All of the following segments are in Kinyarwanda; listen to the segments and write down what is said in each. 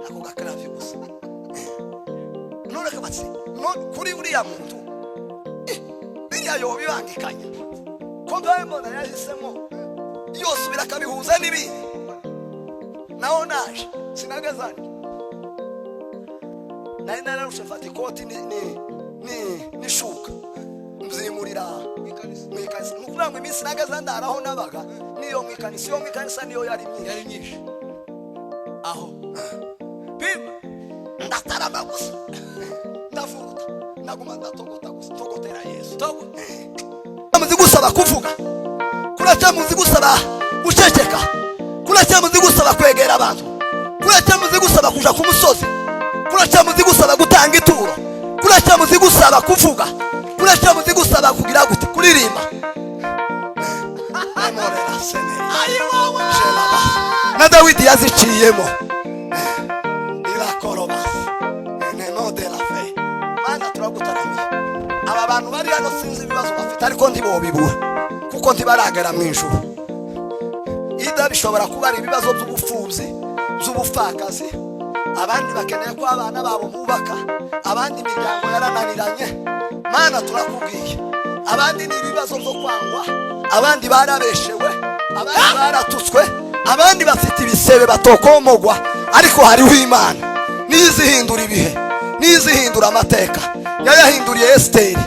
ako gakravye gusa none kabatse none kuri buriya muntu biriya yo bibangikanye ko mbona yahisemo yose birakabihuza n'ibindi naho naje sinagazanye nari nararushe mfata ikoti ni shuka mzimurira mwikanisa nukuvuga ngo iminsi nagaza ndaraho nabaga niyo mwikanisa niyo yari myinshi aho bima ndatarama gusa ndavuta ndaguma ndatogota gusa togotera Yesu muzi gusaba kuvuga kuracha muzi gusaba guceceka kuracha muzi gusaba kwegera abantu kuracha muzi gusaba kuja ku musozi kuracha muzi gusaba gutanga ituro kuracha muzi gusaba kuvuga kuracha muzi gusaba kugira gute kuririmba amorera sene ayiwawa na Dawidi yaziciyemo ila korobas neno de la fe mana turagutaramiye aba bantu bari hano sinzi ibibazo bafite ariko ntibobibura kuko ntibaragera mu ijuru ida bishobora kuba ari ibibazo by'ubupfubyi z'ubufakazi abandi bakeneye ko abana babo bubaka abandi imiryango yarananiranye mana turakubwiye abandi ni ibibazo byo kwangwa abandi barabeshewe abandi baratutswe abandi bafite ibisebe batokomogwa ariko hariho Imana nizihindura ibihe nizihindura amateka yayahinduriye Esteri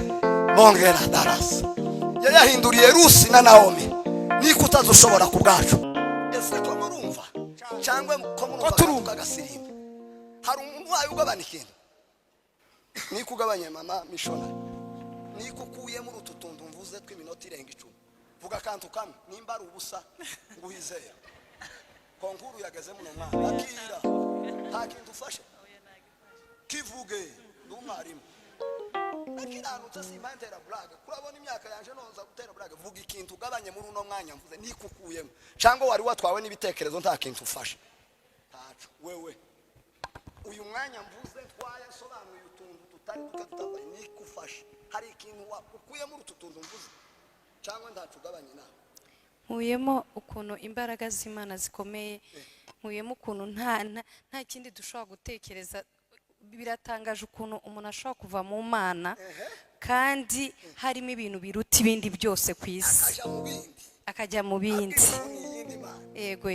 bongera darasa yayahinduriye Rusi na Naomi niko utazoshobora kubwacu ese ko murumva cyangwa ko murumva agasirimba hari umuntu wayo ugabana ikintu niko ugabanye mama mishona niko ukuye muri ututundu mvuze tw'iminota irenga 10 vuga kantu kamwe nimba ari ubusa nguhizeye konkuru yageze muno mwana akira hakintu ufashe kivuge n'umwarimu akirano tasimbantera blaga kurabona imyaka yanje nonza gutera blaga vuga ikintu ugabanye muri uno mwanya mvuze niko ukuyemo cyangwa wari watwawe n'ibitekerezo nta kintu ufashe tacu wewe uyu mwanya mvuze twaya sobanuye utuntu tutari tukatutabaye niko ufashe hari ikintu ukuye muri ututundu mvuze cyangwa ndacu ugabanye nawe nkuyemo ukuntu imbaraga z'Imana zikomeye nkuyemo ukuntu nta kindi dushobora gutekereza biratangaje ukuntu umuntu ashobora kuva mu Mana kandi harimo ibintu biruta ibindi byose ku isi akajya mu bindi yego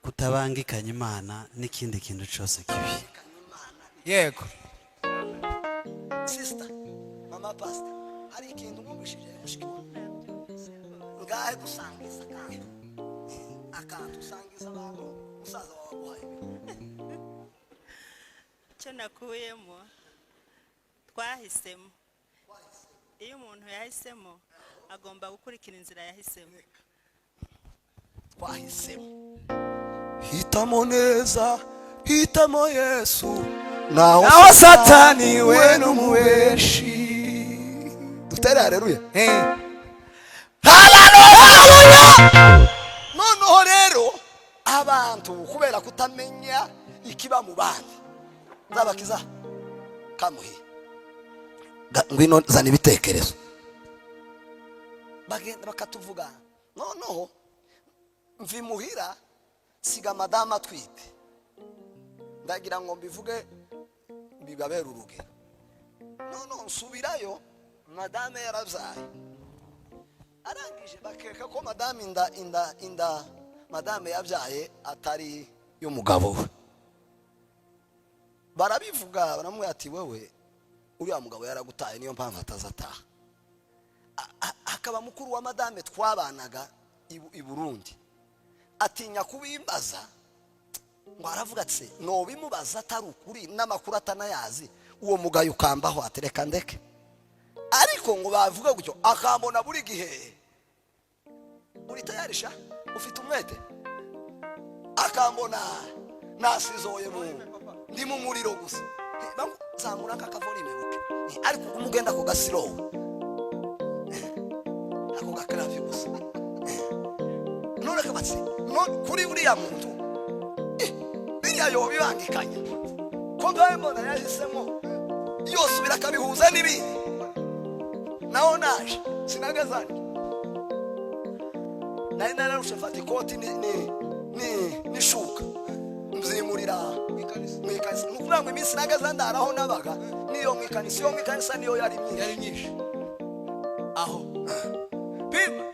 kutabangikanya Imana n'ikindi kintu cyose kibi yego sister mama pastor hari ikintu ngumishije mushikwa ngahe gusangiza akantu usangiza abantu musaza wawe cyo nakuyemo twahisemo iyo umuntu yahisemo agomba gukurikira inzira yahisemo twahisemo hitamo neza hitamo Yesu naho Satani we n'umubeshi dutere haleluya haleluya noneho rero abantu kubera kutamenya ikiba mu bandi nzabakiza kamuhi ngwino zana ibitekerezo bagenda bakatuvuga noneho mvimuhira siga madama atwite ndagira ngo mbivuge bibabera urugero noneho nsubirayo madame yaravyaye arangije bakeka ko madame inda madame yavyaye atari y'umugabo we barabivuga baramubwira ati wewe uriya mugabo yaragutaye niyo mpamvu atazataha akaba mukuru wa madame twabanaga i Burundi atinya kubimbaza ngo aravuga ati no bimubaza atari ukuri n'amakuru atanayazi uwo mugayo ukambaho atereka ndeke ariko ngo bavuga gutyo akambona buri gihe uri tayarisha ufite umwete akambona nasizoye ndi mu muriro gusa zamura kakavori mebuke ariko umugenda ko gasiro ako gakravye gusa none kabatse kuri buriya muntu biriya yo bibangikanye ko mbona yahisemo yose birakabihuza n'ibindi naho naje sinagazanye nari nararushe mfata ikoti nishuka mzimurira mwikanisa nukuvuga ngo iminsi nagaza ndaraho nabaga niyo mwikanisa niyo yari myinshi aho pima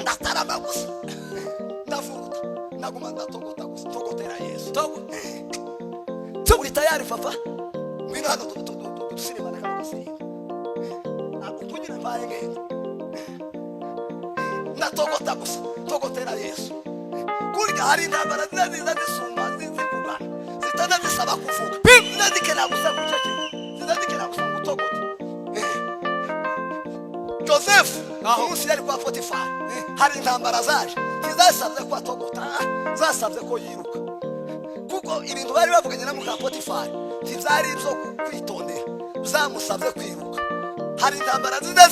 ndatarama gusa ndavuta ndaguma ndatogota gusa togotera Yesu uri tayari papa ngwino hano tusinema nakano gusinga ukunyira mbaye ngende ndatogota gusa togotera Yesu kurya hari intambara ziza zisumba zikugana zitanabisaba kuvuga zidadikena gusa guceceka zidadikena gusa gutogota Joseph umunsi yari kwa Potifari hari intambara zaje zizasabye ko atogota zasabye ko yiruka kuko ibintu bari bavuganye na muka Potifari byari ibyo kwitondera zamusabye kwiruka hari intambara ziza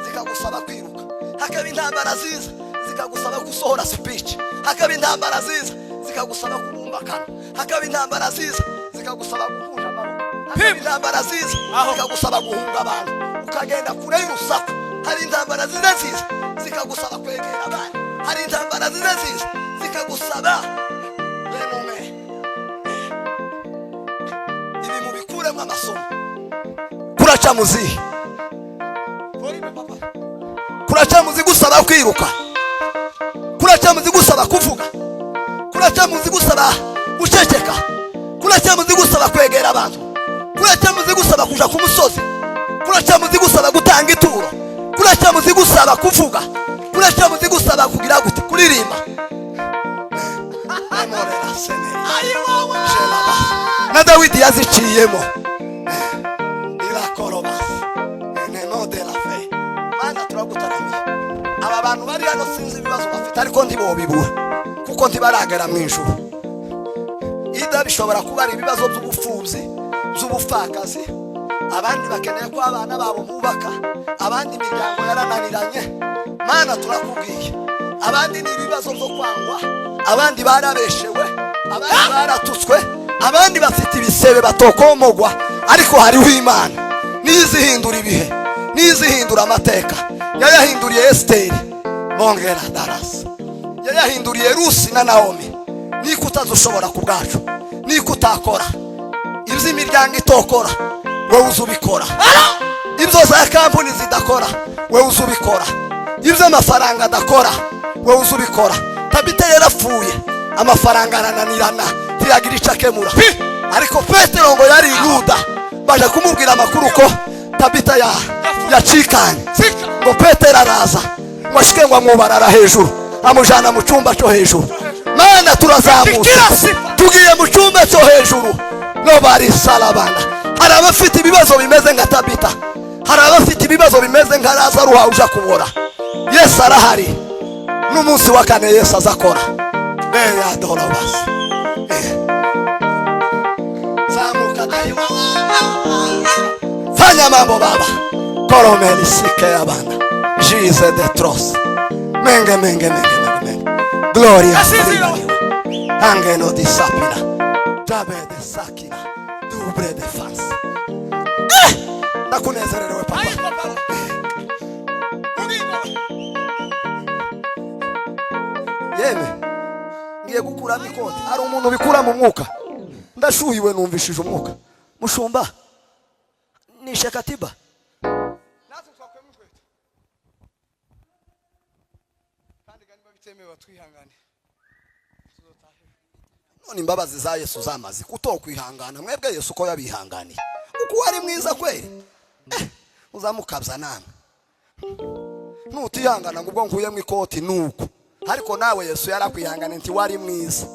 zikagusaba kwiruka hakaba intambara ziza zikagusaba gusohora speech hakaba intambara ziza zikagusaba kubumbakana hakaba intambara ziza zikagusaba gukunja amaboko hakaba intambara ziza zikagusaba guhunga abantu ukagenda kure y'urusaku hari intambara ziza zikagusaba kwegera abandi hari intambara ziza zikagusaba ibi mubikuremo amasomo kuraca muzihe kuraca muzi gusaba kwiruka kuraca muzi gusaba kuvuga kuraca muzi gusaba guceceka kuraca muzi gusaba kwegera abantu kuraca muzi gusaba kuja ku musozi kuraca muzi gusaba gutanga ituro kuraca muzi gusaba kuvuga kuraca muzi gusaba kugira gute kuririmba na Dawidi yaziciyemo Mana turagutaramiye aba bantu bari hano sinzi ibibazo bafite ariko ntibobibura kuko ntibaragera mu ijuru ida bishobora kuba ari ibibazo by'ubupfubyi by'ubupfakazi abandi bakeneye ko abana babo bubaka abandi imiryango yarananiranye Mana turakubwiye abandi ni ibibazo byo kwangwa abandi barabeshewe abandi baratutswe abandi bafite ibisebe batokomogwa ariko hariho Imana nizihindura ibihe nizihindura amateka yayahinduriye Esteri bongera Darasi yayahinduriye Rusi na Naomi niko utazushobora ku bwacu niko utakora iby'imiryango itokora wowe uzubikora ibyo za kampani zidakora wowe uzubikora iby'amafaranga adakora wowe uzubikora Tabita yarapfuye amafaranga arananirana ntiyagira icyo akemura ariko Petero ngo yari Yuda baje kumubwira amakuru ko Tabita yacikanye ngo Petero araza ngo ashike ngo amwubarara hejuru amujana mu cyumba cyo hejuru Mana turazamutse tugiye mu cyumba cyo hejuru no bari salabana hari abafite ibibazo bimeze nka Tabita hari abafite ibibazo bimeze nka Lazaro uja kubora Yesu arahari n'umunsi wa kane Yesu azakora ya dorobas zamuka fanya mambo baba koromeli sike abana Jesus de tros menge gloria angelo di sapina tabe de sakina dubre de fans nakunezerewe papa yeme ngiye gukura mikoti ari umuntu bikura mu mwuka ndashuhiwe numvishije umwuka mushumba nishe katiba natwe twakwemwe kwete kandi ganimba bitemewe twihangane none imbabazi za Yesu zamaze kutokwihangana mwebwe Yesu ko yabihanganiye uko wari mwiza kweli uzamukabza namwe nutihangana ngo ubwo nkuye mu ikoti nuko ariko nawe Yesu yarakwihangana nti wari mwiza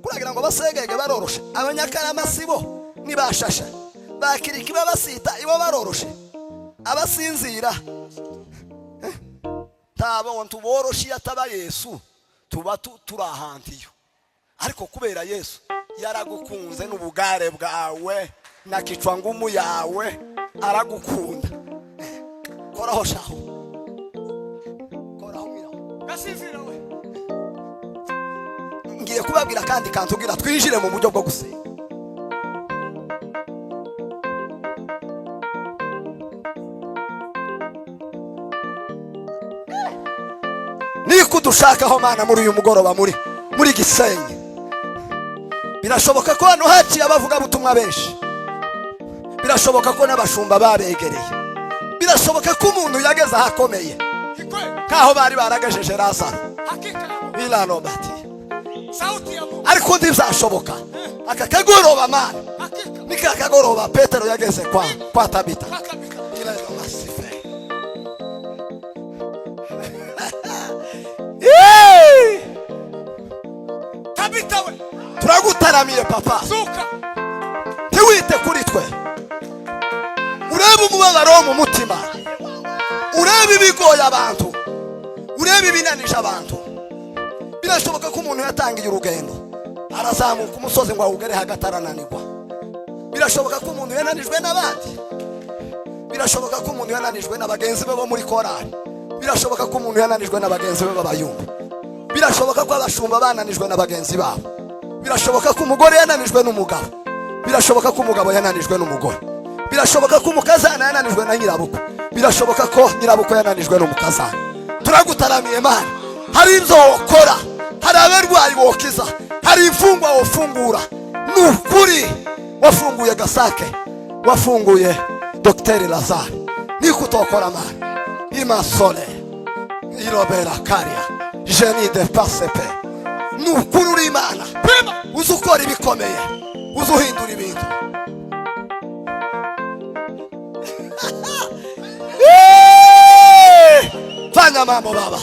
kuragira ngo basegege baroroshe abanyakarama sibo nibashasha bakiriki babasita ibo baroroshe abasinzira tabo ntuboroshe yataba Yesu tuba turahantiyo ariko kubera Yesu yaragukunze n'ubugare bwawe na kicwa ngumu yawe aragukunda koraho shaho koraho miraho gasinzira we ngiye kubabwira kandi kantugira twinjire mu buryo bwo gusenga niko dushakaho Mana muri uyu mugoroba muri Gisenyi. Birashoboka ko hano haciye abavuga butumwa benshi. Birashoboka ko n'abashumba babegereye. Birashoboka ko umuntu yageze ahakomeye kaho bari baragajeje Lazaro. Bila nobati. Ariko ndizashoboka aka kagoroba mana nika kagoroba Petero yageze kwa Tabita. Ila masife. Tabita we Turagutaramiye papa. zuka Ntiwite kuri twe. Urebe umubabaro wo mu mutima. Urebe ibigoye abantu. Urebe ibinanije abantu. Birashoboka ko umuntu yatangiye urugendo arazamuka umusozi ngo awugere hagati arananirwa. Birashoboka ko umuntu yananijwe n'abandi. Birashoboka ko umuntu yananijwe n'abagenzi be bo muri korali. Birashoboka ko umuntu yananijwe n'abagenzi be b'abayumba. Birashoboka ko abashumba bananijwe n'abagenzi babo. Birashoboka ko umugore yananijwe n'umugabo. Birashoboka ko umugabo yananijwe n'umugore. Birashoboka ko umukazana yananijwe na nyirabukwe. Birashoboka ko nyirabukwe yananijwe n'umukazana. Turagutaramiye mana. Hari ibyo wokora, hari abarwayi wokiza, hari imfungwa wofungura. Nukuri wafunguye Gasake, wafunguye Dr. Lazaro. Niko utokora mana. Imasole irobera karia jeni de pasepe. Nukuri uri Imana. Uzukora ibikomeye, uzuhindura ibintu. Fanya mambo baba.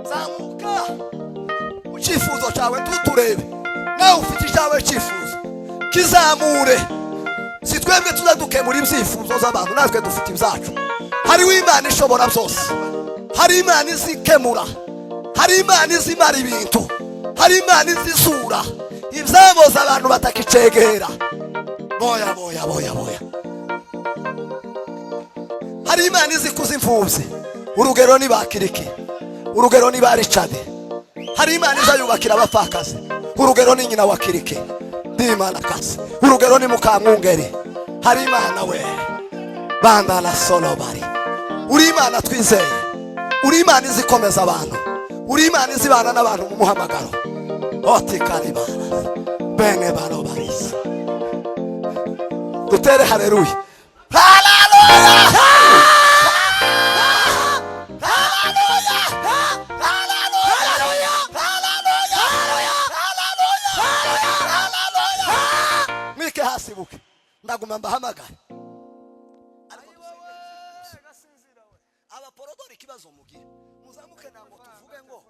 Zamuka uchifuzo chawe tuturebe nawe ufite icyawe cyifuzo kizamure. Si twebwe tuzadukemura ibyifuzo z'abantu, natwe dufite ibyacu. Hariho Imana ishobora byose. Hari Imana izikemura. Hari Imana izimara ibintu. Hari Imana izisura ibyaboza abantu batakicegera. Boya boya boya boya. Hari Imana izikuza imfubyi. Urugero ni Bakiriki. Urugero ni Richard. Hari Imana izayubakira abapfakazi. Urugero ni nyina wa Kiriki. Dimana kasi. Urugero ni Mukamwungeri. Hari Imana we. Banda la solo bari. Uri Imana twizeye. Uri Imana izikomeza abantu. Uri Imana izibana n'abantu mu muhamagaro. Oti karibana. Bene bano barisi. Dutere haleluya. Haleluya. Hasibuke ndaguma mbahamagara abaporodori ikibazo mugira muzamuke ntabwo tuvuge ngo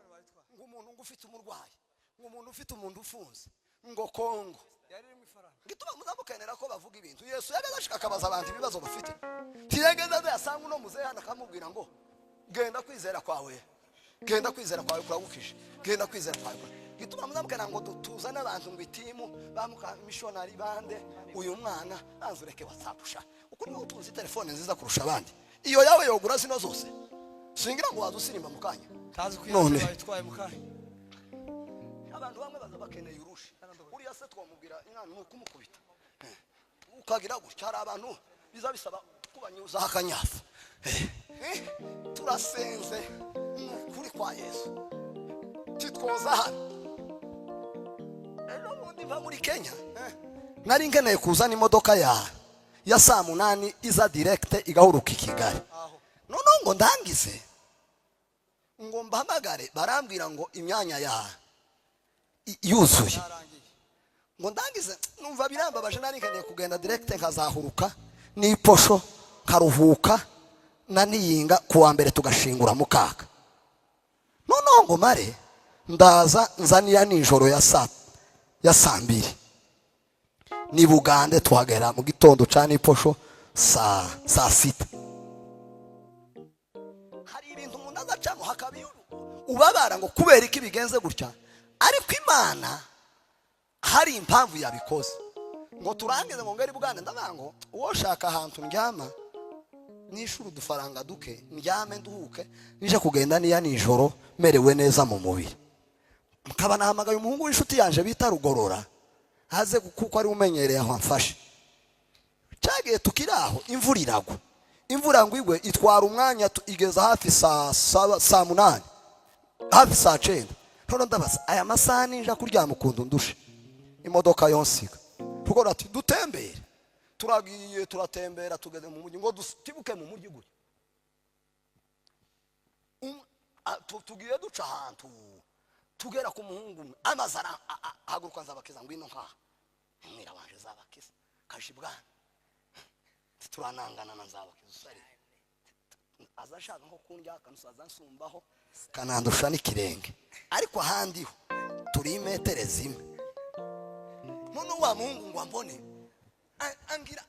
umuntu ufite umurwayi, umuntu ufite umuntu ufunze ngo Kongo ngituma muzamukenera ko bavuga ibintu. Yesu yagashaka akabaza abantu ibibazo bafite. Ntiyagenda yasanga uno muzehe akamubwira ngo genda kwizera kwawe, genda kwizera kwawe kuragukije, genda kwizera kwawe. Gituma muzamukana ngo tuzana abantu ngo itimu bamuka missionary bande uyu mwana anzureke WhatsAppsha. Uko niho tuzi telefone nziza kurusha abandi. Iyo yawe yogura zino zose. Singira ngo wazusirimba mukanya. tazi kwiyumva bitwaye mukanya. Abantu bamwe baza bakeneye urushi. Uriya se twamubwira inana nuko kumukubita. Ukagira gutya hari abantu biza bisaba kubanyuza akanyafu. Turasenze kuri kwa Yesu. Titwoza hano. Ndiva muri Kenya nari nkeneye kuzana imodoka ya saa 8 iza direct igahuruka Kigali. None ngo ndangize ngo mbahamagare barambwira ngo imyanya yuzuye. Ngo ndangize numva birambabaje, nari nkeneye kugenda direct nkazahuruka n'iposho karuhuka na niyinga kuwa mbere tugashingura mukaka. None ngo mare ndaza nzaniya nijoro ya saa 2 ni Bugande twagera mu gitondo cyane iposho saa 6. Hari ibintu umuntu azacamo hakabiyo ubabara ngo kubera iki bigenze gutya, ariko Imana hari impamvu yabikoze. Ngo turangize ngo ngeri Bugande ndabango uwo shaka ahantu ndyama nishuru dufaranga duke ndyame nduhuke nije kugenda niya nijoro merewe neza mu mubiri. Mukaba nahamagaye umuhungu w'inshuti yanje bita Rugorora haze kuko ari umenyereye aho amfashe. Cyagiye tukiraho imvura iragwa. Imvura ngo igwe itwara umwanya igeza hafi saa 8. hafi saa 9 none ndabaza aya masaha ninja kuryama ukuntu ndushe imodoka yonsiga tukora ati dutembere turagiye turatembera tugeze mu mujyi ngo dutibuke mu mujyi guri tugiye duca ahantu tugera ku muhungu amazara haguruka nzabakiza ngwino nkaha mwira wanje zabakiza kashibwana turanangana na nzabakiza usari azashaka nko kundya akanusaza nsumbaho kanandusha n'ikirenge ariko ahandi ho turi metere zimwe none wa muhungu ngo ambone angira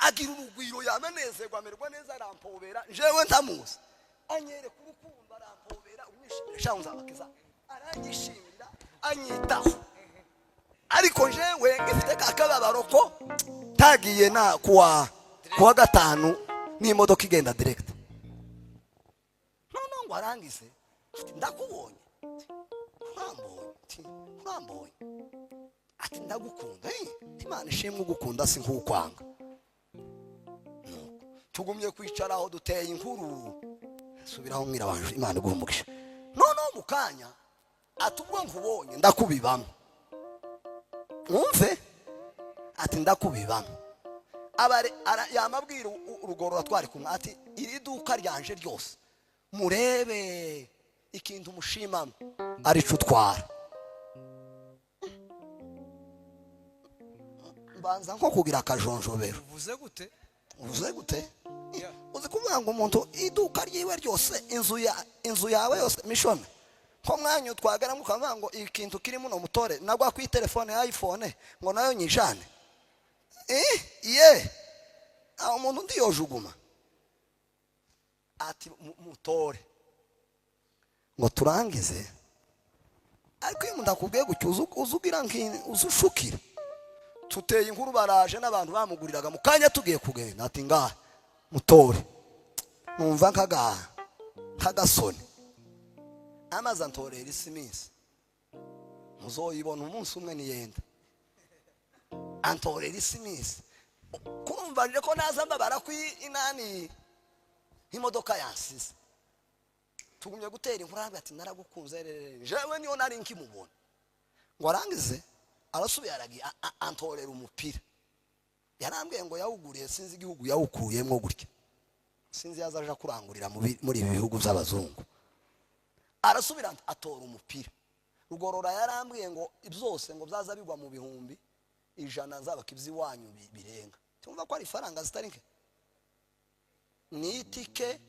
agira urugwiro yamanezerwa amerwa neza arampobera jewe ntamuzi anyere ku rukundo arampobera umwishimire sha nzabakiza aranyishimira anyitaho ariko jewe ngifite kakababaro ko tagiye na kuwa gatanu n'imodoka igenda direct none ngo arangize ndakubonye urambonye ati ndagukunda Imana ishimwe ugukunda si nkukwanga tugumye kwicaraho duteye inkuru subiraho mwira wanje Imana iguhumugisha none mukanya atubwo nkubonye ndakubibamo umve ati ndakubibamo abare yamabwira urugorora twari kumwe ati iri duka ryanje ryose murebe ikintu mushimamo arico twara banza nko kugira akajonjobero uvuze gute uzi kuvuga ngo umuntu iduka ryiwe ryose inzu yawe yose mishome ko mwanyu twagara mukavuga ngo ikintu kirimo no mutore nagwa ku telefone ya iPhone ngo nayo nyijane aho umuntu ndi yojuguma ati mutore ngo turangize ariko iyo ndakubwiye gucyuza uzugira uzushukira tuteye inkuru baraje n'abantu bamuguriraga mu kanya tugiye kugenda ati ngaha mutore numva kagasoni amaze antorera isimisi muzoyibona umunsi umwe niyenda antorera isimisi kurumva nje ko naza mbabara ku inani imodoka yansize tugumye gutera inkuru ati naragukunze jewe niyo nari nkimubona ngo arangize arasubiye aragiye antorera umupira yarambwiye ngo yawuguriye sinzi igihugu yawukuyemo gutya sinzi yazaje kurangurira muri ibi bihugu by'abazungu arasubira atora umupira rugorora yarambwiye ngo byose ngo byaza bigwa mu bihumbi 100 nzabakibyi wanyu birenga tumva ko ari faranga zitari nke ni itike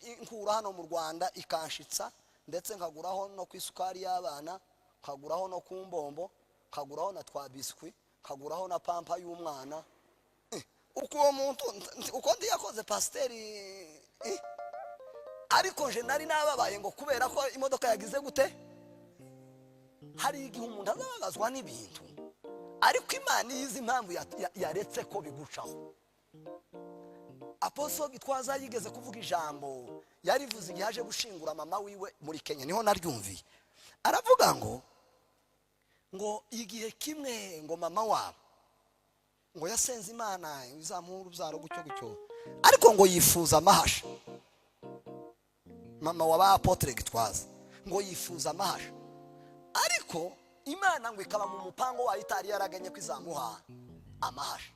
inkura hano mu Rwanda ikanshitsa ndetse nkaguraho no kwisukari y'abana nkaguraho no kumbombo nkaguraho na twa biscuit nkaguraho na pampa y'umwana uko uwo muntu uko ndi yakoze pasteri ariko je nari nababaye ngo kubera ko imodoka yagize gute hari igihe umuntu azabazwa n'ibintu ariko Imana yizi impamvu yaretse ko bigucaho Apostle Gitwaza yigeze kuvuga ijambo yarivuze igihe aje gushingura mama wiwe muri Kenya niho naryumviye aravuga ngo igihe kimwe ngo mama wabo ngo yasenze Imana izamuha urubyaro gucyo ariko ngo yifuza amahasha mama wa Apotre Gitwaza ngo yifuza amahasha ariko Imana ngo ikaba mu mupango wa itari yaraganye kwizamuha amahasha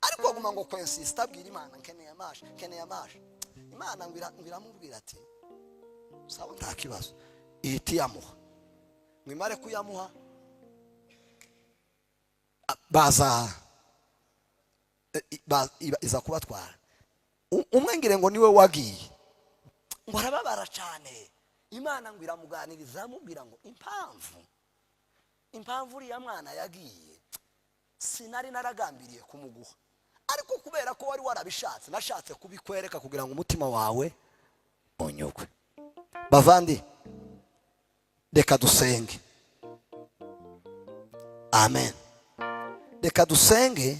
ariko aguma ngo kwensista abwira Imana nkeneye amahasha Imana ngo iramubwira ati sawa nta kibazo iti yamuha mwimare kuyamuha iza kubatwara umwe ngire ngo niwe wagiye ngo arababara cyane Imana ngo iramuganiriza amubwira ngo impamvu uriya mwana yagiye sinari naragambiriye kumuguha ariko kubera ko wari warabishatse nashatse kubikwereka kugira ngo umutima wawe unyugwe bavandi reka dusenge amen reka dusenge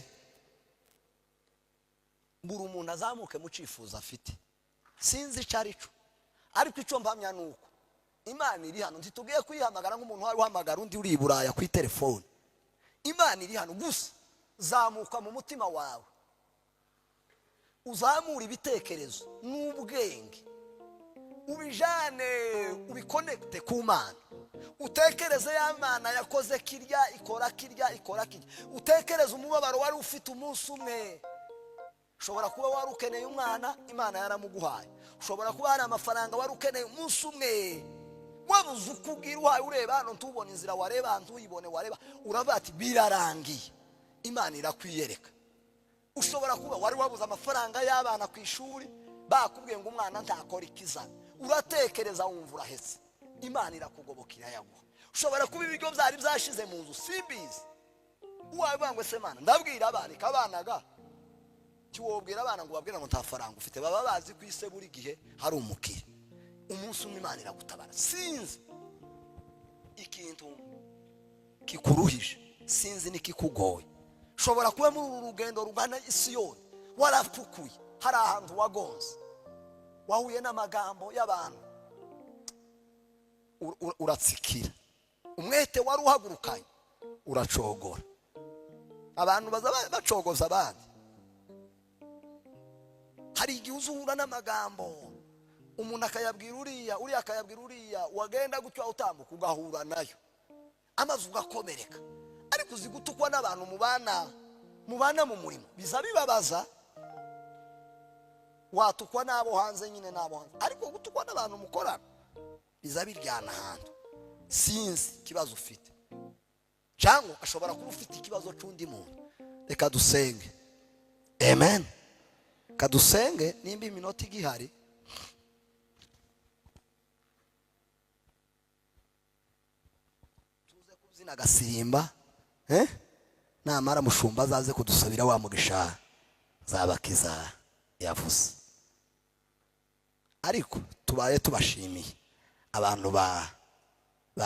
buri umuntu azamuke mu cifuza afite sinzi icarico ariko ico mpamya nuko Imana iri hano ntitugiye kuyihamagara nk'umuntu wari uhamagara undi uri iburaya ku telefone Imana iri hano gusa zamuka mu mutima wawe uzamura ibitekerezo n'ubwenge ubijane ubikonekite ku Mana. Utekereze ya Mana yakoze kirya ikora kirya ikora kirya. Utekereze umubabaro wari ufite umunsi umwe. Ushobora kuba wari ukeneye umwana, Imana yaramuguhaye. Ushobora kuba hari amafaranga wari ukeneye umunsi umwe, wabuze ukubwira uhaye ureba hano ntubone inzira wareba ntuyibone wareba, uravuga ati birarangiye, Imana irakwiyereka. Ushobora kuba wari wabuze amafaranga y'abana ku ishuri, bakubwiye ngo umwana ntakora ikizana, uratekereza wumva urahetse, Imana irakugobokira yaguha. Ushobora kuba ibiryo byari byashize mu nzu simbizi, uwabangwe se Mana ndabwira abana ikabanaga kiwobwira abana ngo babwira ngo nta faranga ufite, baba bazi ku ise buri gihe hari umukire. Umunsi umwe Imana iragutabara. Sinzi ikintu kikuruhije, sinzi nikikugoye. Ushobora kuba muri uru rugendo rugana Isiyoni warapfukuye, hari ahantu wagonze, wahuye n'amagambo y'abantu, uratsikira, umwete wari uhagurukanye uracogora. Abantu baza bacogoza abandi. Hari igihe uzura n'amagambo umuntu akayabwira uriya akayabwira uriya, wagenda gutyo utambuka ugahura nayo, amazu ugakomereka. Ariko uzi gutukwa n'abantu mubana mu murimo biza bibabaza. Watukwa n'abo hanze nyine n'abo hanze, ariko gutukwa n'abantu mukorana biza biryana ahantu. Sinzi ikibazo ufite, cyangwa ashobora kuba ufite ikibazo cy'undi muntu. Reka dusenge. Amen. Kadusenge nimba iminota igihari. Tuze kuzina gasirimba, namara mushumba azaze kudusabira wa mugisha zabakiza yavuze. Ariko tubaye tubashimiye abantu ba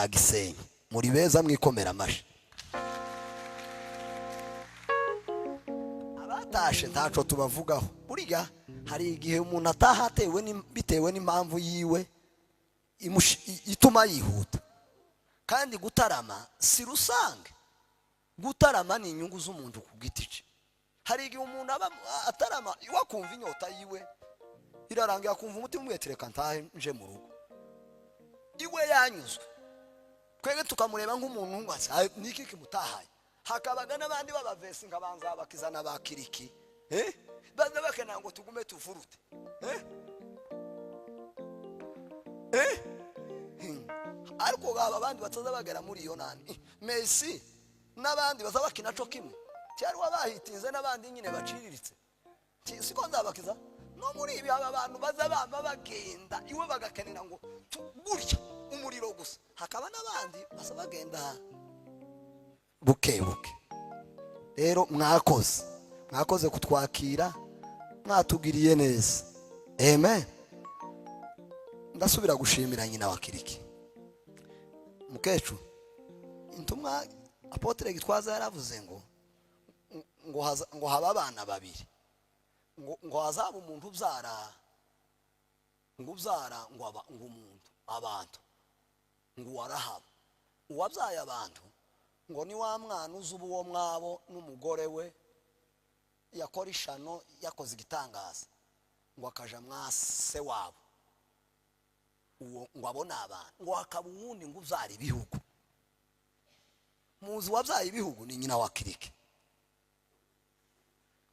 Gisenyi, muri beza mwikomera amashi. Abatashe ntaco tubavugaho. Buriya hari igihe umuntu atahatewe bitewe n'impamvu yiwe ituma yihuta. Kandi gutarama si rusange. Gutarama ni inyungu z'umuntu ku giti cye. Hari igihe umuntu atarama wakumva inyota yiwe irarangira, kumva umutima umwetereka ntahe nje mu rugo iwe yanyuzwe. Twege tukamureba nk'umuntu ngwase niki kimutahaye. Hakabaga n'abandi babavesi ngabanza bakizana bakiriki, baza bakena ngo tugume tuvurute, ariko gaba abandi bataza bagera muri iyo nani Messi n'abandi baza bakina cyo kimwe, cyari wabahitinze n'abandi nyine baciriritse. Siko nzabakiza no muri ibi aba bantu baza bama bagenda iwe bagakenera ngo gutya umuriro gusa. Hakaba n'abandi basa bagenda buke buke. Rero mwakoze kutwakira, mwatugiriye neza. Amen. Ndasubira gushimira nyina wa Kiriki Mukecu. Intumwa Apotre Gitwaza yaravuze ngo haba abana babiri, ngo hazaba umuntu ubyara ngo umuntu abantu ngo warahaba. Uwabyaye abantu ngo ni wa mwana uzuba uwo mwabo n'umugore we yakora ishano yakoze igitangaza, ngo akaja mwase wabo uwo ngo abona abantu, ngo hakaba uwundi ngo ubyara ibihugu. Muzi wabyaye ibihugu ni nyina wa Kiriki.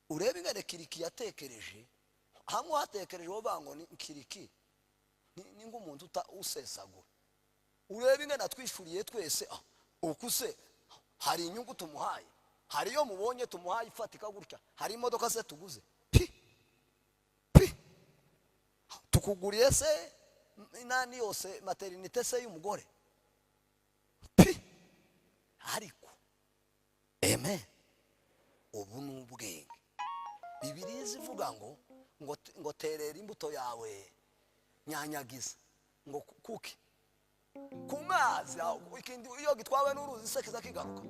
Urebe ingane Kiriki yatekereje, hamwe hatekereje wo bango ni Kiriki ni ng'umuntu usesagura. Urebe ingane atwishuriye twese, ukuse hari inyungu tumuhaye, hari yo mubonye tumuhaye ifatika gutya, hari imodoka se tuguze tukuguriye se nani yose maternité se y'umugore ariko. Amen. Ubu n'ubwenge. Bibiliya ivuga ngo terera imbuto yawe nyanyagiza ngo kuki ku mazi, ikindi iyo gitwawe n'uruzi se kiza kigaruka.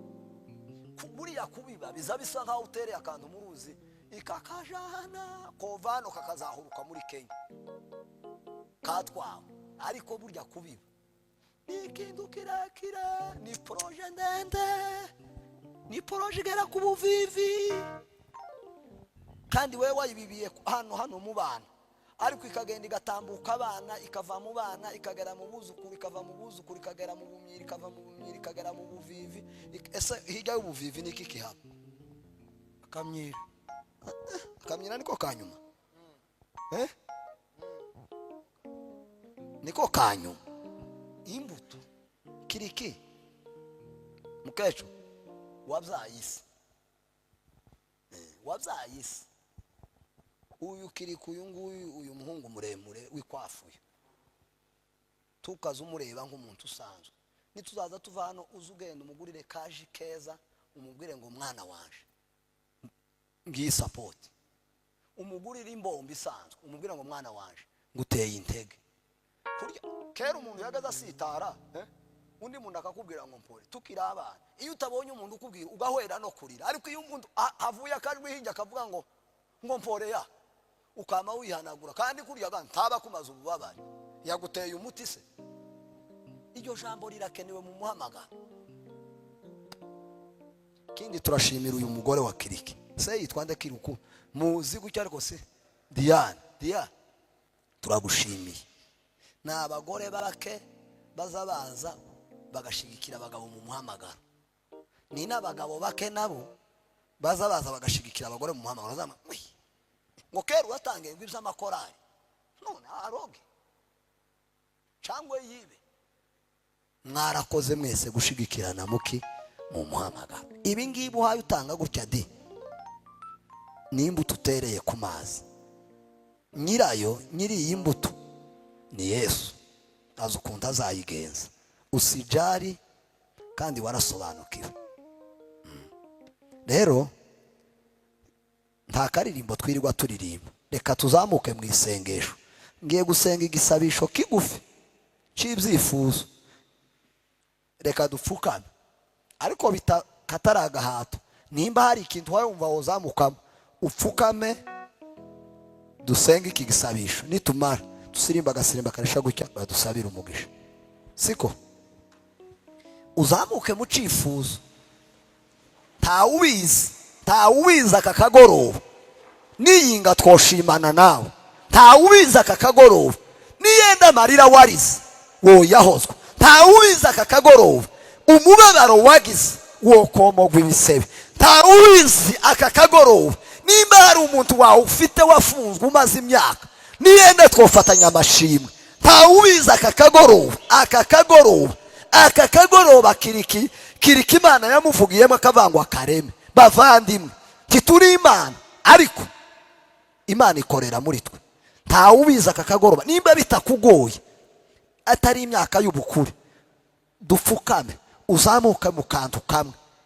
Buriya kubiba biza bisa nkaho utereye akantu mu ruzi ikakajana kovano kakazahuruka muri Kenya katwawe. Ariko burya kubiba ni ikintu kirakira, ni proje ndende, ni proje igera ku buvivi. Kandi wewe wayibibiye hano mu bana, ariko ikagenda igatambuka abana ikava mu bana ikagera mu buzukuru ikava mu buzukuru ikagera mu bumyiri ikava mu bumyiri ikagera mu buvivi. Ese hirya y'ubuvivi niki kihaba? Akamyira. Akamyira niko kanyuma. Niko kanyuma. Imbuto kiriki mukecho wabyayise. Wabyayise. Uyu kiriki uyu nguyu uyu muhungu muremure wikwafuye. Tukaza umureba nk'umuntu usanzwe. Nituzaza tuva hano uzugenda umugurire kaji keza umubwire ngo mwana wanje ngiyi support. Umugurire imbombo isanzwe umubwire ngo mwana wanje nguteye intege. Kurya kera umuntu yagaza sitara undi muntu akakubwira ngo mpore tukira abana. Iyo utabonye umuntu ukubwira ugahwera no kurira, ariko iyo umuntu avuye akajwe hinja akavuga ngo mpore ya ukama wihanagura kandi kurya gana ntaba kumaza ububabare yaguteye umuti se. Iryo jambo rirakenewe mu muhamagaro. Kindi turashimira uyu mugore wa kiriki se yitwa Ndakiruku muzi gutya ariko se Diane turagushimiye. N'abagore bake bazabaza bagashigikira abagabo mu muhamagaro. Ni n'abagabo bake nabo bazabaza bagashigikira abagore mu muhamagaro. Zama ngo kera watangiye ngibyo amakorari none aroge cyangwa yibe. Mwarakoze mwese gushigikirana muki mu muhamagaro. Ibi ngibi uhaye utanga gutya di nimbuto utereye ku mazi. Nyirayo nyiri iyi mbuto ni Yesu. Azukunda azayigenza. Usijari kandi warasobanukiwe. Rero nta karirimbo twirirwa turirimba. Reka tuzamuke mu isengesho. Ngiye gusenga igisabisho kigufi cy'ibyifuzo. Reka dupfukame ariko bitakataraga hato. Nimba hari ikintu wumva wozamukamo upfukame dusenge iki gisabisho. Nitumara dusirimba agasirimba karisha gutya badusabira umugisha. Siko uzamuke mu cifuzo. Ntawubiza aka kagoroba niyinga twoshimana nawe. Ntawubiza aka kagoroba niyenda marira warize woyahozwa. Ntawubiza aka kagoroba umubabaro wagize wokomogwa ibisebe. Ntawubizi aka kagoroba nimba hari umuntu wawe ufite wafunzwe umaze imyaka niyenda twofatanya amashimwe. Ntawubiza aka kagoroba kiriki Imana yamuvugiyemo akavangwa akareme. Bavandimwe tituri Imana ariko Imana ikorera muri twe. Ntawubiza aka kagoroba nimba bitakugoye atari imyaka y'ubukure dupfukame uzamuke mu kantu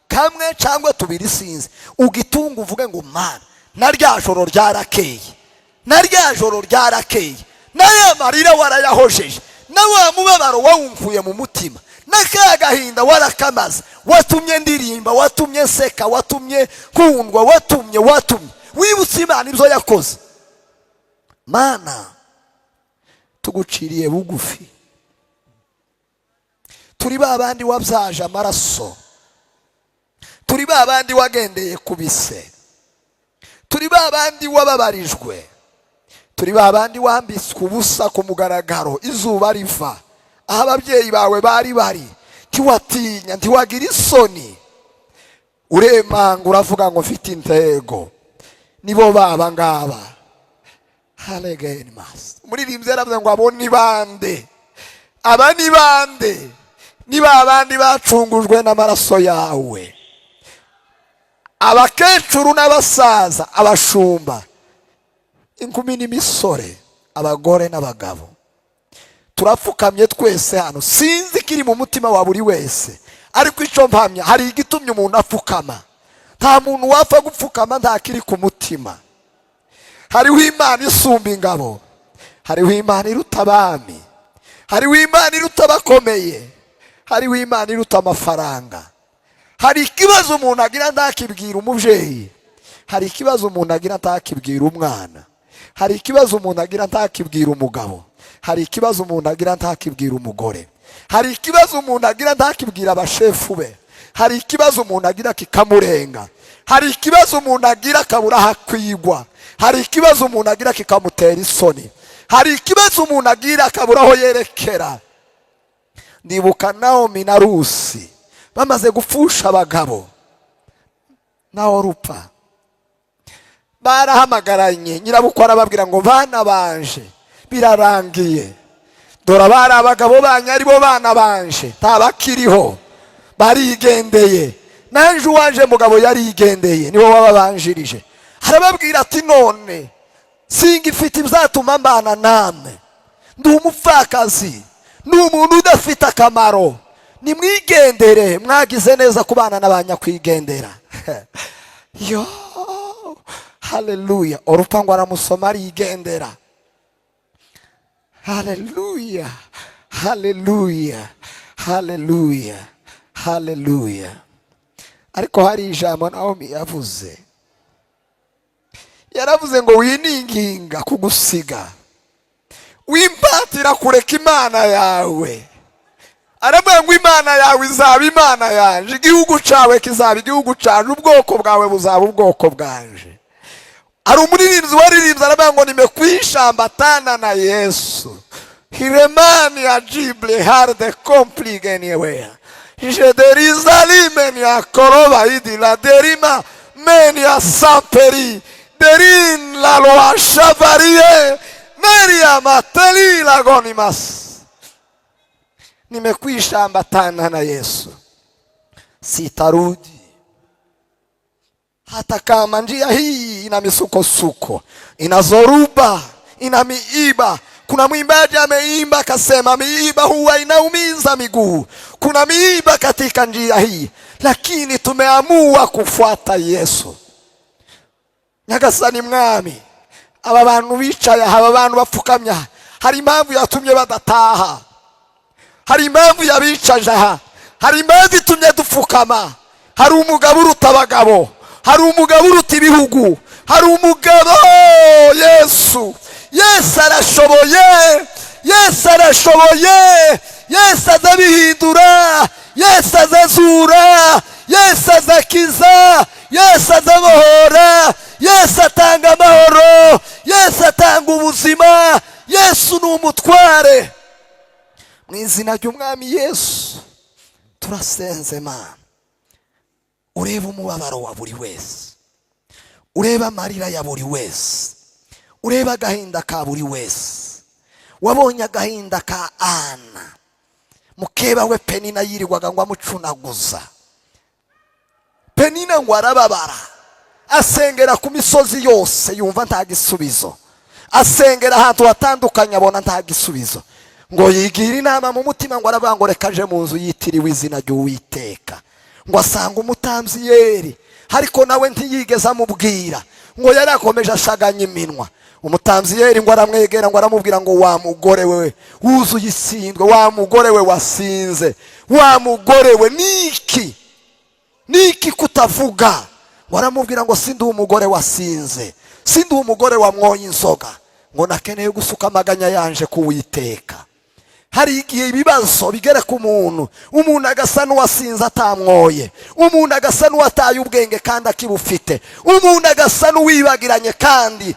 kamwe cyangwa tubiri sinzi ugitunga uvuge ngo Mana na rya joro ryarakeye naye marira warayahojeje na wa mubabaro wawumvuye mu mutima n'akagahinda warakamaze. Watumye ndirimba, watumye seka, watumye kundwa, watumye wibutse Imana ibyo yakoze. Mana tuguciriye bugufi. Turi babandi wabyaje amaraso. Turi babandi wagendeye kubise. Turi babandi wababarijwe. Turi babandi wambitswe ubusa ku mugaragaro izuba riva. Aho ababyeyi bawe bari ntiwatinya ntiwagira isoni. Uremanga uravuga ngo mfite intego. Nibo baba ngaba. Halegeni mas. Umuririmbyi yaravuze ngo abo ni bande. Aba ni bande. Ni babandi bacungujwe n'amaraso yawe. Abakecuru n'abasaza, abashumba, inkumi n'imisore, abagore n'abagabo. Turapfukamye twese hano. Sinzi kiri mu mutima wa buri wese, ariko icyo mpamya hari igitumye umuntu apfukama. Nta muntu wapfa gupfukama nta kiri ku mutima. Hariho Imana isumba ingabo. Hariho Imana iruta abami. Hariho Imana iruta abakomeye. Hariho Imana iruta amafaranga. Hari ikibazo umuntu agira ntakibwira umubyeyi. Hari ikibazo umuntu agira ntakibwira umwana. Hari ikibazo umuntu agira ntakibwira umugabo. Hari ikibazo umuntu agira ntakibwira umugore. Hari ikibazo umuntu agira ntakibwira abashefu be. Hari ikibazo umuntu agira kikamurenga. Hari ikibazo umuntu agira kabura hakwigwa. Hari ikibazo umuntu agira kikamutera isoni. hari ikibazo umuntu agira akabura aho yerekera. Ndibuka Naomi na Rusi bamaze gupfusha abagabo na Orupa, barahamagaranye. Nyirabukwe arababwira ngo bana banje birarangiye, dore bari abagabo banyu aribo bana banje ntabakiriho, barigendeye. Nanje uwanje mugabo yarigendeye, niwe wababanjirije. Arababwira ati none singifite ibizatuma mbana namwe, ndi umupfakazi, ni umuntu udafite akamaro, nimwigendere, mwagize neza kubana n'abanyakwigendera. Yo, haleluya. Orupa ngo aramusoma arigendera. Haleluya, haleluya, haleluya, haleluya. Ariko hari ijambo Naomi yavuze, yaravuze ngo wininginga kugusiga, wimpatira kureka Imana yawe. Aravuga ngo Imana yawe izaba Imana yanje, igihugu cawe kizaba igihugu canje, ubwoko bwawe buzaba ubwoko bwanje. Hari umuririmbyi waririmbye aravuga ngo nimekwishambatana na Yesu, hiremani ajible harde complige anywhere, je derizalime ni akoroba idi la derima meni ya samperi derin la loa shavarie meria mateli la gonimas. Nimekwishambatana na Yesu, sitarudi. Hata kama njia hii ina misukosuko, ina zoruba, ina miiba. Kuna mwimbaji ameimba akasema miiba huwa inaumiza miguu. Kuna miiba katika njia hii, lakini tumeamua kufuata Yesu. Nyagasani mwami, aba bantu bicaye, aba bantu bapfukamya, hari impamvu yatumye badataha, hari impamvu yabicaje aha, hari impamvu itumye dupfukama. Hari umugabo uruta abagabo, hari umugabo uruta ibihugu, hari umugabo. Yesu, Yesu arashoboye, Yesu arashoboye, Yesu azabihindura, Yesu azazura, Yesu azakiza, Yesu azabohora, Yesu atanga amahoro, Yesu atanga ubuzima. Yesu ni umutware. Mu izina ry'umwami Yesu turasenze Mana, ureba umubabaro wa buri wese, ureba amarira ya buri wese, ureba agahinda ka buri wese. Wabonye agahinda ka Ana, mukeba we Penina yirirwaga ngo amucunaguza. Penina ngo arababara, asengera ku misozi yose yumva nta gisubizo, asengera ahantu hatandukanye abona nta gisubizo. Ngo yigira inama mu mutima ngo aravuga ngo reka aje mu nzu yitiriwe izina ry'Uwiteka, ngo asanga umutambyi Yeri, ariko nawe ntiyigeze amubwira, ngo yari akomeje ashaganya iminwa. Umutambyi Yeri ngo aramwegera ngo aramubwira ngo wa mugore we wuzuye isindwe, wa mugore we wasinze, wa mugore we niki kutavuga. Ngo aramubwira ngo sindi umugore wasinze, sindi umugore wamwoye inzoga, ngo nakeneye gusuka amaganya yanje ku Uwiteka. Hari igihe ibibazo bigera ku muntu, umuntu agasa n'uwasinze atamwoye, umuntu agasa n'uwataye ubwenge kandi akibufite, umuntu agasa n'uwibagiranye kandi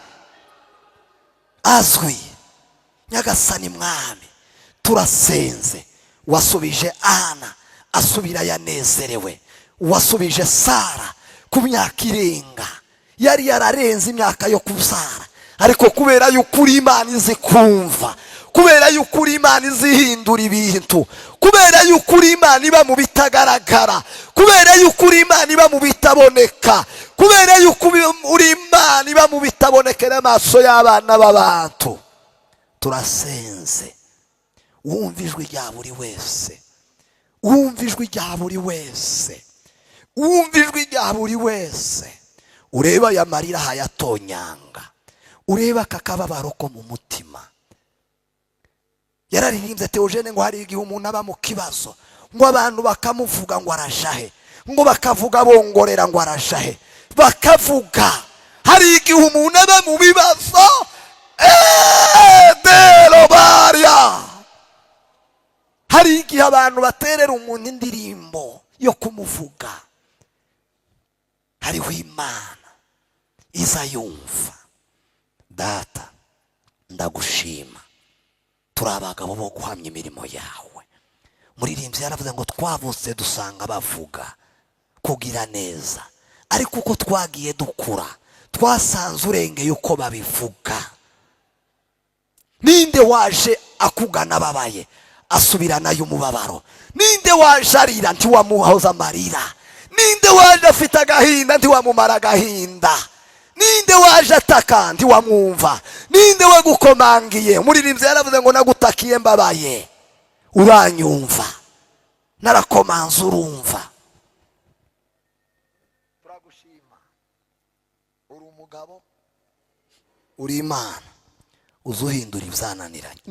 azwi. Nyagasani mwami, turasenze. Wasubije Ana asubira yanezerewe, wasubije Sara ku myaka irenga, yari yararenze imyaka yo kubyara, ariko kubera yuko uri Imana izi kumva, kubera yuko uri Imana izihindura ibintu, kubera yuko uri Imana iba mu bitagaragara, kubera yuko uri Imana iba mu bitaboneka, kubera yuko uri Imana iba mu bitabonekera amaso y'abana b'abantu, turasenze. Wumva ijwi rya buri wese, wumva ijwi rya buri wese, wumva ijwi rya buri wese. Ureba aya marira hayatonyanga, ureba aka kababaro ko mu mutima. Yararirimbye Theogene ngo hari igihe umuntu aba mu kibazo, ngo abantu bakamuvuga ngo arajahe, ngo bakavuga bongorera ngo arajahe, bakavuga. Hari igihe umuntu aba mu bibazo, derobaria. Hari igihe abantu baterera umuntu indirimbo yo kumuvuga. Hariho Imana iza yumva. Data, ndagushima. Turi abagabo bo guhamya imirimo yawe. Muririmbyi yaravuze ngo twavutse dusanga bavuga kugira neza, ariko uko twagiye dukura twasanze urengeye uko babivuga. Ninde waje akugana babaye asubiranayo umubabaro? Ninde waje arira ntiwamuhoza amarira? Ninde waje afite agahinda ntiwamumara agahinda? Ninde waje ataka ntiwamwumva? Ninde wagukomangiye? Umuririmbyi yaravuze ngo nagutakiye mbabaye uranyumva, narakomanze urumva. Turagushima, uri umugabo, uri Imana, uzuhindura ibyananiranye.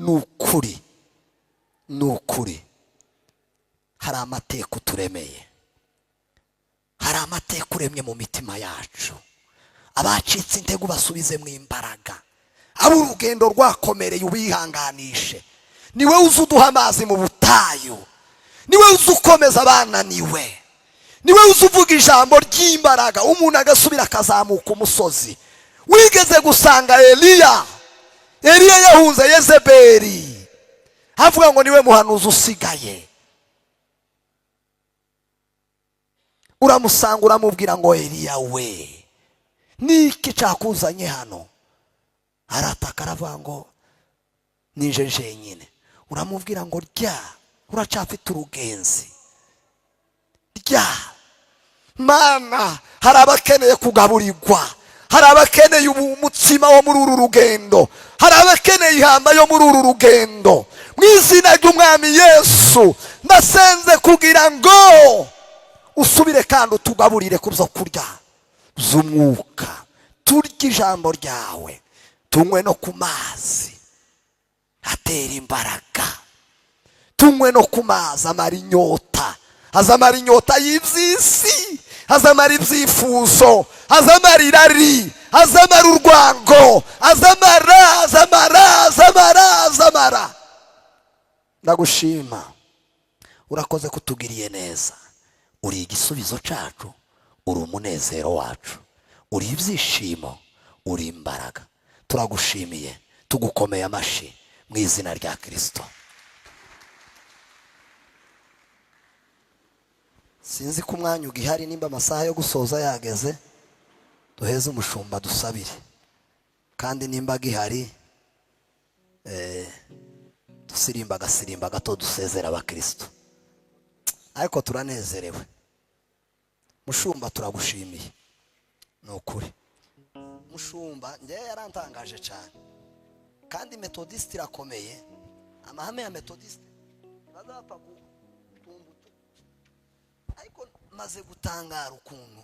Ni ukuri hari amateka uturemeye, hari amateka uremye mu mitima yacu. Abacitse intego basubizemo imbaraga, abo urugendo rwakomereye ubihanganishe. Niwe uzi uduha amazi mu butayu, niwe uzi ukomeza abananiwe, niwe uzi uvuga ijambo ry'imbaraga umuntu agasubira akazamuka umusozi. Wigeze gusanga Eliya yahunze Yezebeli, havuga ngo niwe muhanuzi usigaye. Uramusanga uramubwira ngo Eliya we, niki cyakuzanye hano? Arataka aravuga ngo nije jenyine. Uramubwira ngo rya, uracafite urugenzi rya. Mana, hari abakeneye kugaburirwa, hari abakeneye umutsima wo muri uru rugendo, hari abakeneye ihamba yo muri uru rugendo. Mu izina ry'umwami Yesu ndasenze kugira ngo usubire kandi utugaburire ku byo kurya z'umwuka. Turye ijambo ryawe, tunywe no ku mazi atera imbaraga, tunywe no ku mazi amara inyota. Azamara inyota y'iby'isi, azamara ibyifuzo, azamara irari, azamara urwango, azamara. Ndagushima, urakoze kutugiriye neza. Uri igisubizo cyacu, uri umunezero wacu, uri ibyishimo, uri imbaraga. Turagushimiye, tugukomeye amashyi mu izina rya Kristo. Sinzi ko umwanya ugihari, nimba amasaha yo gusoza yageze, duheze umushumba dusabire. Kandi nimba gihari dusirimba agasirimba gato dusezera abakristo. Ariko turanezerewe. Mushumba turagushimiye, ni ukuri. Mushumba njye yarantangaje cyane, kandi metodiste irakomeye. Amahame ya metodiste bazapfa gutumbuta, ariko maze gutangara ukuntu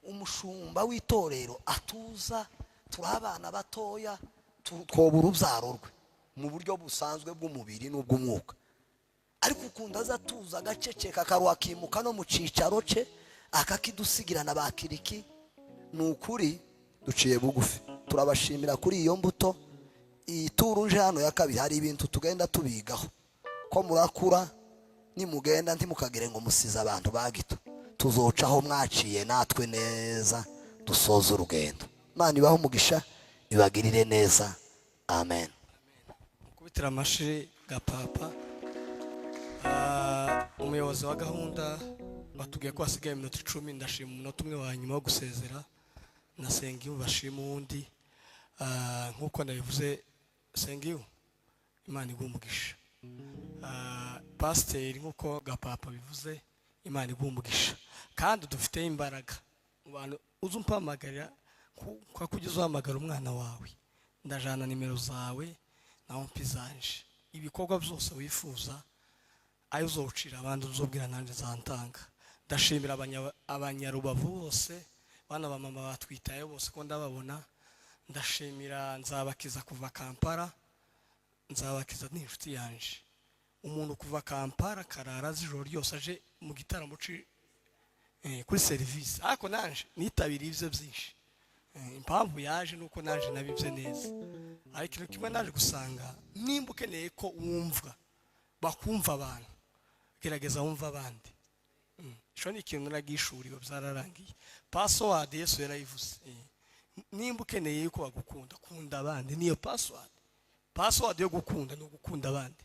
umushumba w'itorero atuza. Turi abana batoya, twoba urubyaro rwe mu buryo busanzwe bw'umubiri n'ubw'umwuka, ariko ukunda aza tuza agaceceka, akaruhakimuka no mu cicaro cye akakidusigirana bakiriki. Ni ukuri duciye bugufi. Turabashimira kuri iyo mbuto. Iyi turuje hano ya kabiri hari ibintu tugenda tubigaho, ko murakura nimugenda ntimukagire ngo musize abantu bagito. Tuzocaho mwaciye natwe neza, dusoza urugendo. Imana ibaho umugisha, ibagirire neza. Amen. Kubitira amashyi ga papa. Umuyobozi wa gahunda batubwiye ko hasigaye iminota 10. Ndashima umunota umwe wa nyuma wo gusezera. Nasengiye bashima undi. Nkuko ndabivuze, sengiye Imana igumugisha. Pasiteri nkuko ga papa bivuze, Imana igumugisha. Kandi dufite imbaraga. Abantu uzumpamagarira kwa kugeza uhamagara umwana wawe, ndajana nimero zawe naho mpizanje. Ibikorwa byose wifuza ayo uzocira abandi uzobwira nanje zantanga. Ndashimira abanyarubavu bose, bana ba mama batwitaye bose ko ndababona. Ndashimira Nzabakiza kuva Kampala. Nzabakiza ni inshuti yanje. Umuntu kuva Kampala karara z'ijoro ryose aje mu gitaramo kuri service. Ariko nanje nitabira ivyo byinshi. Impamvu yaje nuko naje nabivye neza. Ariko ikintu kimwe naje gusanga, nimba ukeneye ko wumva bakumva abantu, gerageza wumva abandi. Sho ni ikintu nagishuriwe byararangiye. Password Yesu yarayivuze. Nimba ukeneye yuko bagukunda, kunda abandi. Niyo password. password yo gukunda ni ugukunda abandi.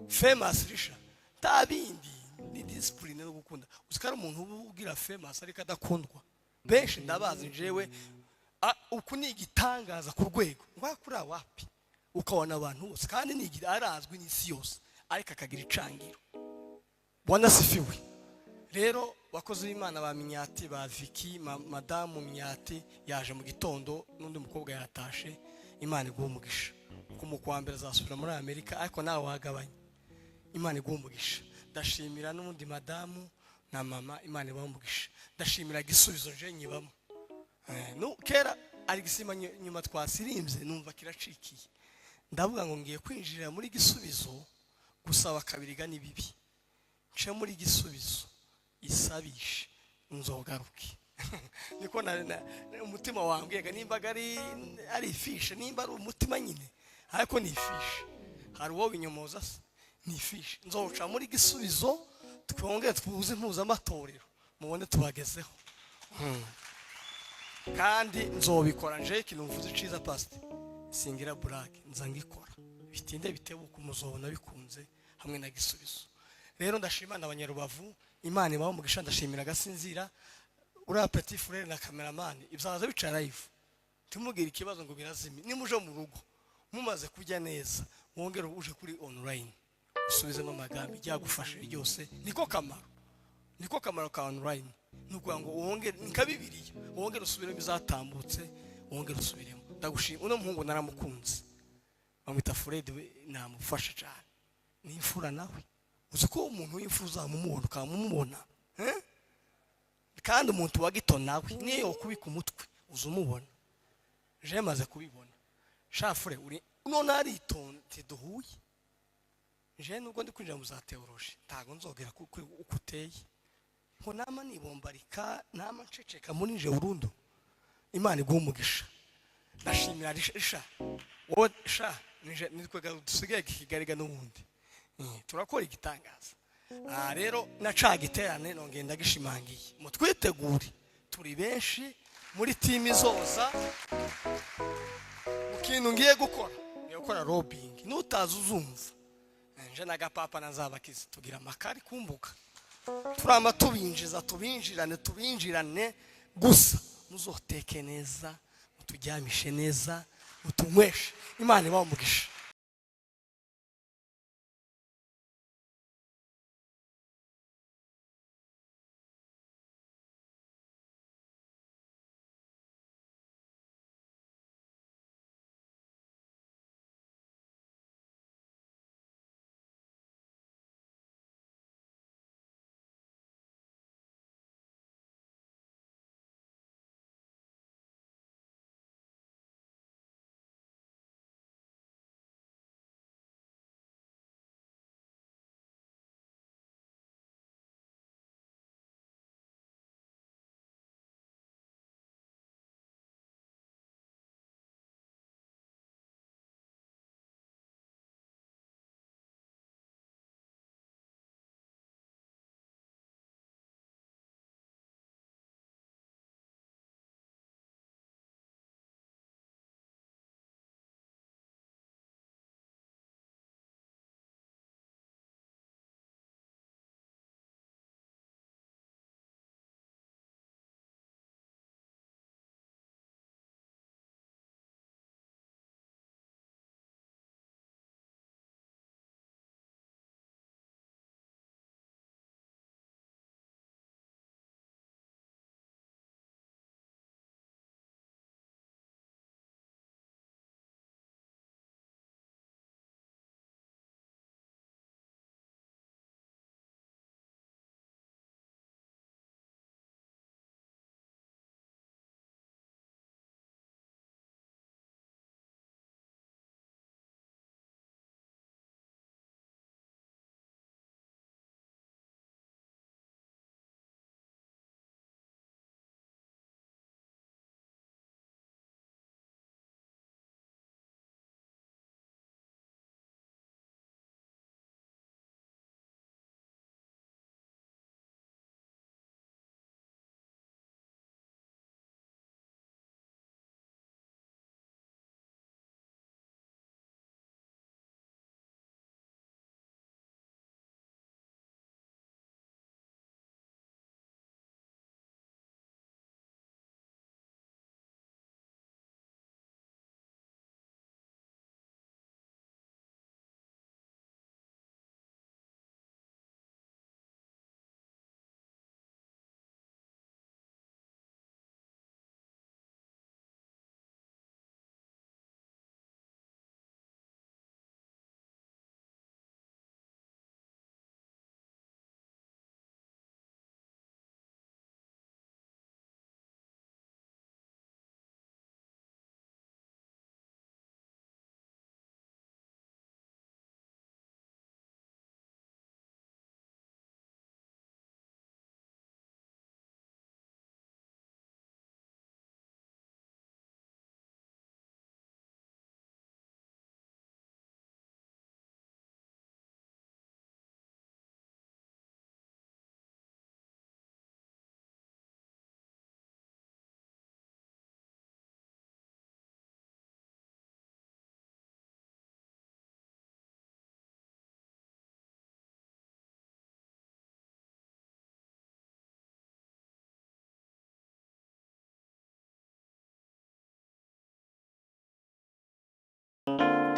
Famous risha tabindi ni discipline no gukunda. Uzikara umuntu ugira famous ariko adakundwa. Benshi ndabazi jewe uku ni igitangaza ku rwego ngwakura wapi ukabona abantu bose kandi nigira arazwi n'isi yose ariko akagira icangiro. Bwana sifiwe. Rero bakoze b'Imana ba Minyati ba Viki madamu Minyati yaje mu gitondo n'undi mukobwa yatashe. Imana iguha umugisha ku mukwambere azasubira muri Amerika ariko nawe wagabanye. Imana iguha umugisha. Ndashimira n'undi madamu na mama Imana ibaha umugisha. Ndashimira gisubizo nje nyibamo. No kera ari gisima nyuma twasirimbye numva kiracikiye. Ndavuga ngo ngiye kwinjira muri gisubizo gusaba kabiriga ni bibi. Nce muri gisubizo isabishe nzogaruke. Niko na umutima wambwega nimba ari ifishe nimba ari umutima nyine ariko ni ifishe. Hari wowe inyomoza ni ifishe. Nzoca muri gisubizo twongere twuze mpuza amatorero mubone tubagezeho. Kandi nzobikora nje ikintu mvuze ciza pastor singira black nzangikora bitinde bitebuka umuzobona bikunze hamwe na gisubizo. Rero ndashimana abanyarubavu Imana ibaho umugisha. Ndashimira Gasinzira uri petit frère na cameraman ibyaza bicara live tumugira ikibazo ngo birazimi nimuje mu rugo mumaze kujya neza wongera uje kuri online usubizemo amagambo byagufasha byose niko kamaro ka online nuko ngo wongere nikabibiriye wongere usubire bizatambutse wongere usubiremo. Ndagushima uno muhungu naramukunze bamwita Fred we namufasha cyane ni imfura nawe uzi ko umuntu w'imfuza mumubona ukamumubona kandi umuntu wagito nawe niyo kubika umutwe uzumubona. Je maze kubibona shafure uri none ari itonte duhuye je nubwo ndi kwinjira mu za theology ntago nzogera ukuteye ngo nama nibombarika nama nceceka muri nje burundu. Imana iguha umugisha. Ndashimira risha wowe sha nije nitwega dusigaye Kigali n'ubundi turakora igitangaza. Rero nacagiterane nongenda gishimangiye mutwitegure turi benshi muri team izoza ukintu ngiye gukora lobbying nutaza uzumva nje nagapapa nazabakiza tugira amakari kumbuka turama tubinjirane gusa muzoteke neza mutujyamishe neza mutunyweshe. Imana ibaho umugisha.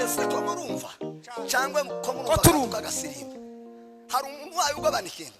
ese ko murumva cyangwa ko turumva. murumva agasirimba hari umuntu wayo ugabana ikintu